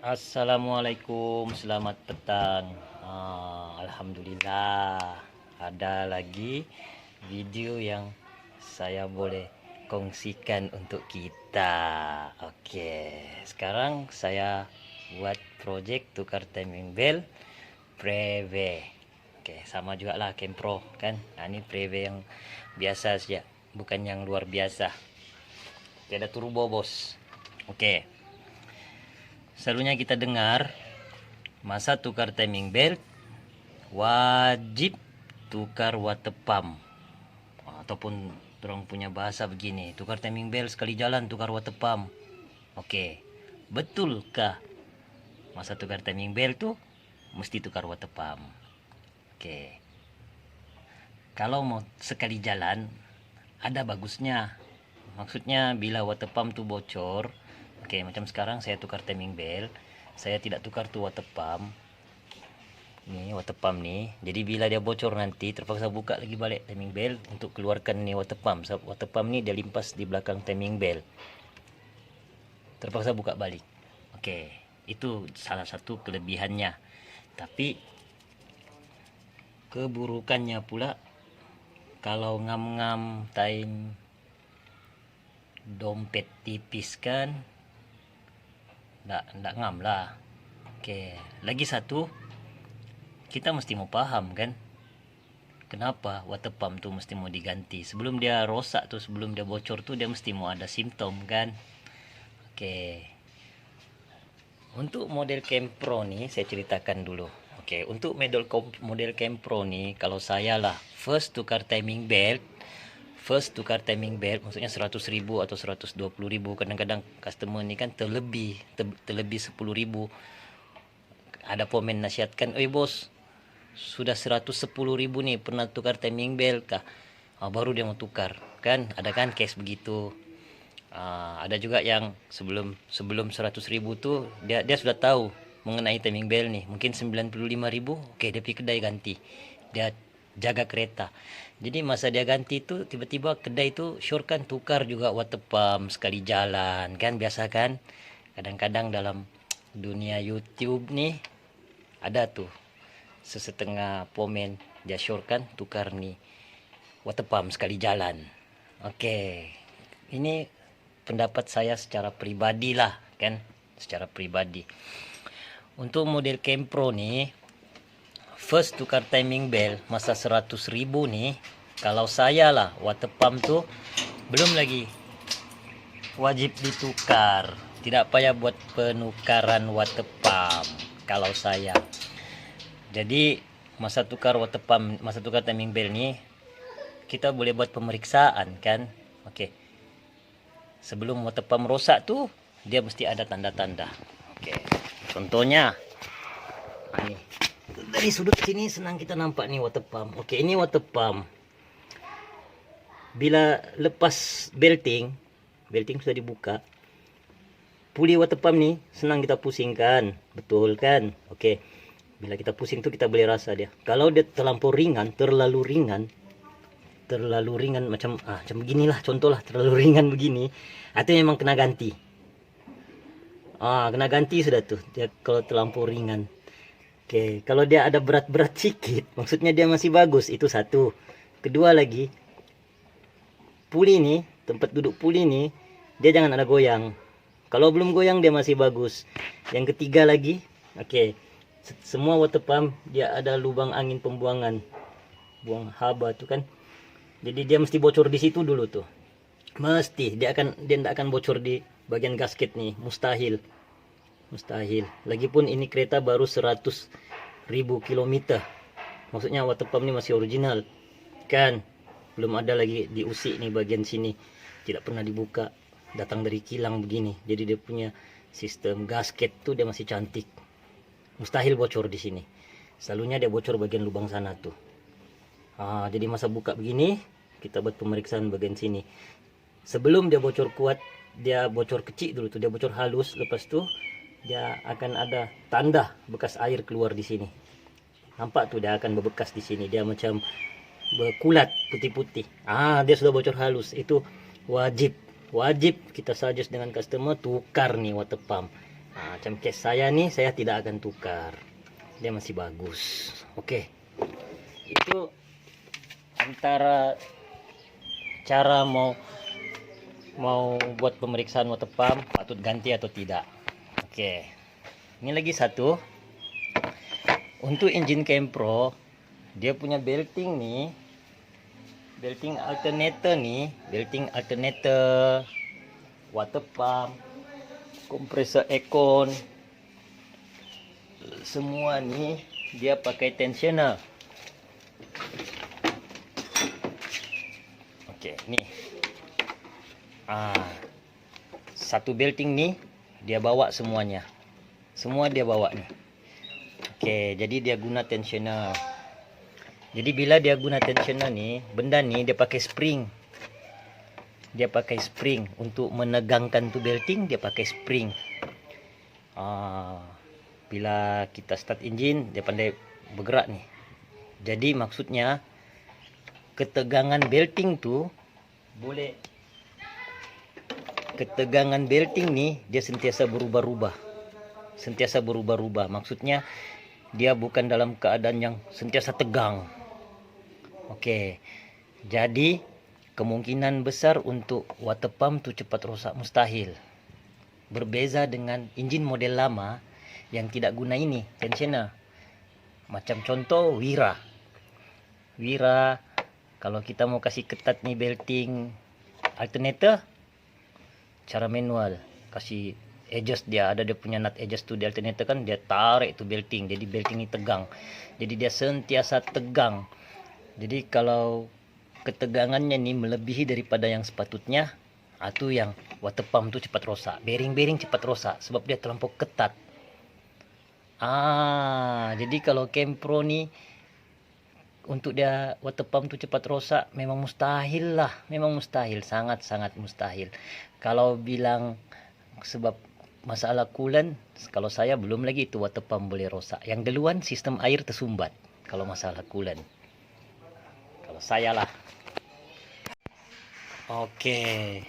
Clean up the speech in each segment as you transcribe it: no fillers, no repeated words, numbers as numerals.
Assalamualaikum, selamat petang. Alhamdulillah, ada lagi video yang saya boleh kongsikan untuk kita. Oke, sekarang saya buat project tukar timing bell Preve. Oke, sama juga lah Kempro kan. Nah, ini Preve yang biasa saja, bukan yang luar biasa. Oke, ada turbo bos. Oke, selalunya kita dengar masa tukar timing belt wajib tukar water pump, ataupun orang punya bahasa begini, tukar timing belt sekali jalan tukar water pump. Oke, betulkah masa tukar timing belt tuh mesti tukar water pump? Oke, kalau mau sekali jalan ada bagusnya. Maksudnya bila water pump tuh bocor, oke, macam sekarang saya tukar timing belt, saya tidak tukar tuh water pump. Nih water pump nih, jadi bila dia bocor nanti terpaksa buka lagi balik timing belt untuk keluarkan nih water pump. Water pump nih dia limpas di belakang timing belt, terpaksa buka balik. Oke, itu salah satu kelebihannya. Tapi keburukannya pula, kalau ngam-ngam time dompet tipis kan, ndak ngam lah. Oke, lagi satu, kita mesti mau paham kan, kenapa water pump tuh mesti mau diganti. Sebelum dia rosak tuh, sebelum dia bocor tuh, dia mesti mau ada simptom kan. Oke, untuk model Kempro nih saya ceritakan dulu. Oke, untuk model Kempro nih, kalau saya lah first tukar timing belt, maksudnya 100.000 atau 120.000. Kadang-kadang customer ni kan terlebih 10.000. Ada komen nasihatkan, "Oi bos, sudah 110.000 nih, pernah tukar timing belt kah?" Baru dia mau tukar kan, ada kan case begitu. Ada juga yang sebelum 100.000 tuh dia sudah tahu mengenai timing belt nih, mungkin 95.000. Oke, dia pergi kedai ganti, dia jaga kereta. Jadi masa dia ganti itu tiba-tiba kedai itu syorkan tukar juga water pump sekali jalan kan, biasa kan. Kadang-kadang dalam dunia YouTube nih ada tuh sesetengah pomen dia syorkan tukar nih water pump sekali jalan. Oke, ini pendapat saya secara pribadi lah kan, secara pribadi. Untuk model Kempro nih, first tukar timing belt masa 100.000 nih, kalau saya lah water pump tuh belum lagi wajib ditukar, tidak payah buat penukaran water pump kalau saya. Jadi masa tukar water pump, masa tukar timing belt nih, kita boleh buat pemeriksaan kan. Oke, sebelum water pump rosak tuh dia mesti ada tanda-tanda. Oke, contohnya ini dari sudut sini senang kita nampak nih water pump. Oke, ini water pump. Bila lepas belting sudah dibuka, puli water pump nih senang kita pusingkan, betul kan? Oke, bila kita pusing tuh kita boleh rasa dia. Kalau dia terlampau ringan, terlalu ringan macam beginilah, contoh lah, terlalu ringan begini, itu memang kena ganti. Kena ganti sudah tuh dia kalau terlampau ringan. Oke, kalau dia ada berat-berat sedikit, maksudnya dia masih bagus, itu satu. Kedua lagi, puli nih, tempat duduk puli nih, dia jangan ada goyang. Kalau belum goyang dia masih bagus. Yang ketiga lagi, oke, semua water pump dia ada lubang angin pembuangan, buang haba tuh kan. Jadi dia mesti bocor di situ dulu tuh. Mesti dia tidak akan bocor di bagian gasket nih, mustahil. Lagipun ini kereta baru 100.000 km. Maksudnya water pump ini masih original kan, belum ada lagi diusik nih bagian sini, tidak pernah dibuka, datang dari kilang begini. Jadi dia punya sistem gasket tuh dia masih cantik, mustahil bocor di sini. Selalunya dia bocor bagian lubang sana tuh. Jadi masa buka begini kita buat pemeriksaan bagian sini. Sebelum dia bocor kuat, dia bocor kecil dulu tuh, dia bocor halus, lepas tuh dia akan ada tanda bekas air keluar di sini. Nampak tuh dia akan berbekas di sini, dia macam berkulat putih-putih. Dia sudah bocor halus. Itu wajib kita suggest dengan customer tukar nih water pump. Nah, macam case saya nih, saya tidak akan tukar, dia masih bagus. Oke, itu antara cara mau buat pemeriksaan water pump patut ganti atau tidak. Oke, ini lagi satu untuk engine Kempro, dia punya belting nih, belting alternator water pump, kompresor aircon, semua nih dia pakai tensioner. Oke, nih satu belting nih dia bawa semuanya, semua dia bawa nih. Oke, jadi dia guna tensioner. Jadi bila dia guna tensioner nih, benda nih dia pakai spring. Dia pakai spring untuk menegangkan tuh belting, dia pakai spring. Bila kita start engine, dia pandai bergerak nih. Jadi maksudnya ketegangan belting tuh boleh, ketegangan belting nih dia sentiasa berubah-ubah. Sentiasa berubah-ubah. Maksudnya dia bukan dalam keadaan yang sentiasa tegang. Oke. Jadi kemungkinan besar untuk water pump tuh cepat rosak mustahil. Berbeza dengan engine model lama yang tidak guna ini tensioner. Macam contoh Wira. Kalau kita mau kasih ketat nih belting alternator, cara manual, kasih adjust, dia ada dia punya nut adjust tuh di alternator kan, dia tarik tuh belting, jadi belting ini tegang, jadi dia sentiasa tegang. Jadi kalau ketegangannya nih melebihi daripada yang sepatutnya, itu yang water pump tuh cepat rosak, bearing cepat rosak sebab dia terlampau ketat. Jadi kalau Kempro nih untuk dia water pump tuh cepat rosak memang mustahil lah, memang mustahil, sangat mustahil. Kalau bilang sebab masalah coolant, kalau saya belum lagi itu water pump boleh rosak. Yang duluan sistem air tersumbat kalau masalah coolant. Kalau saya lah. Oke.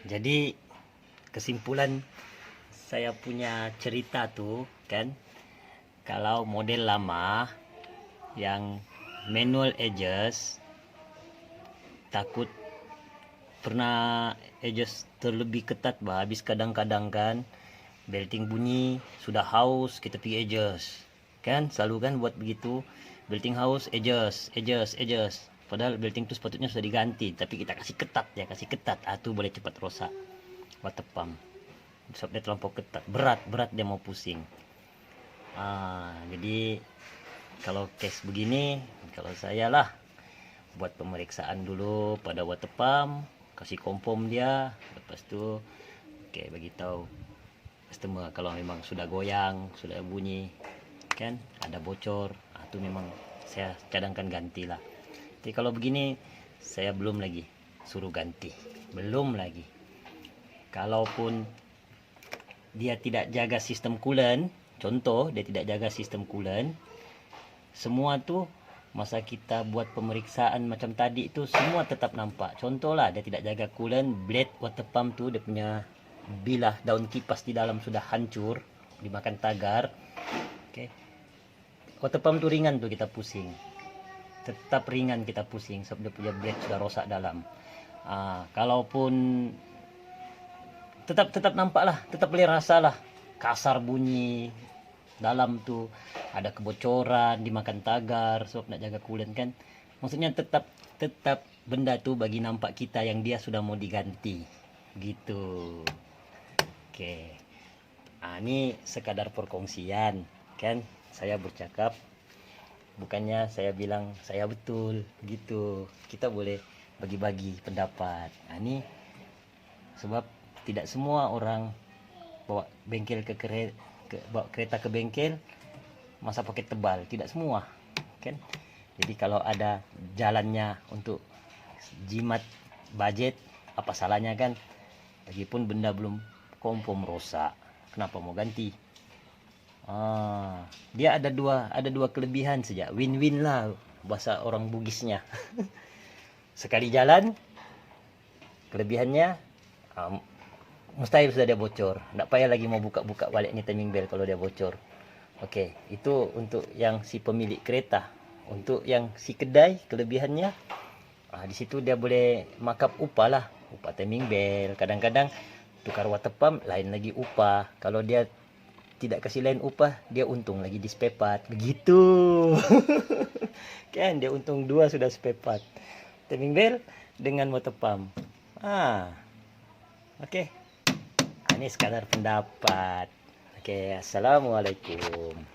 Jadi kesimpulan saya punya cerita tuh kan, kalau model lama yang manual adjust, takut pernah adjust terlebih ketat habis kadang-kadang kan belting bunyi, sudah haus kita pergi adjust kan, selalu kan buat begitu, belting haus adjust, padahal belting itu sepatutnya sudah diganti tapi kita kasih ketat, itu boleh cepat rosak water pump sebab dia terlampau ketat, berat dia mau pusing. Jadi kalau case begini, kalau saya lah buat pemeriksaan dulu pada water pump, kasih kompom dia, lepas tu bagi tahu customer kalau memang sudah goyang, sudah bunyi kan, ada bocor, itu memang saya cadangkan ganti lah. Jadi kalau begini saya belum lagi suruh ganti, belum lagi. Kalaupun dia tidak jaga sistem coolant, contoh dia tidak jaga sistem coolant, semua tuh masa kita buat pemeriksaan macam tadi itu semua tetap nampak. Contoh lah dia tidak jaga coolant, blade water pump tuh dia punya bilah daun kipas di dalam sudah hancur dimakan tagar. Water pump tuh ringan tuh kita pusing, tetap ringan kita pusing sebab dia punya blade sudah rosak dalam. Kalaupun tetap nampak lah, tetap boleh rasa lah kasar bunyi dalam tuh, ada kebocoran dimakan tagar sebab nak jaga coolant kan. Maksudnya tetap benda tuh bagi nampak kita yang dia sudah mau diganti gitu. Ini sekadar perkongsian kan, saya bercakap bukannya saya bilang saya betul gitu, kita boleh bagi-bagi pendapat. Ini sebab tidak semua orang bawa bengkel bawa kereta ke bengkel masa pakai tebal, tidak semua kan. Jadi kalau ada jalannya untuk jimat budget, apa salahnya kan, lagipun benda belum kompom rosak, kenapa mau ganti? Dia ada dua kelebihan saja, win-win lah bahasa orang Bugisnya. Sekali jalan, kelebihannya mustahil sudah dia bocor. Nggak payah lagi mau buka-buka balik nih timing belt kalau dia bocor. Oke, itu untuk yang si pemilik kereta. Untuk yang si kedai, kelebihannya, di situ dia boleh markup upah lah. Upah timing belt. Kadang-kadang tukar water pump, lain lagi upah. Kalau dia tidak kasih lain upah, dia untung lagi di spare part. Begitu. Kan, dia untung dua sudah spare part. Timing belt dengan water pump. Oke. Ini sekadar pendapat. Oke, assalamualaikum.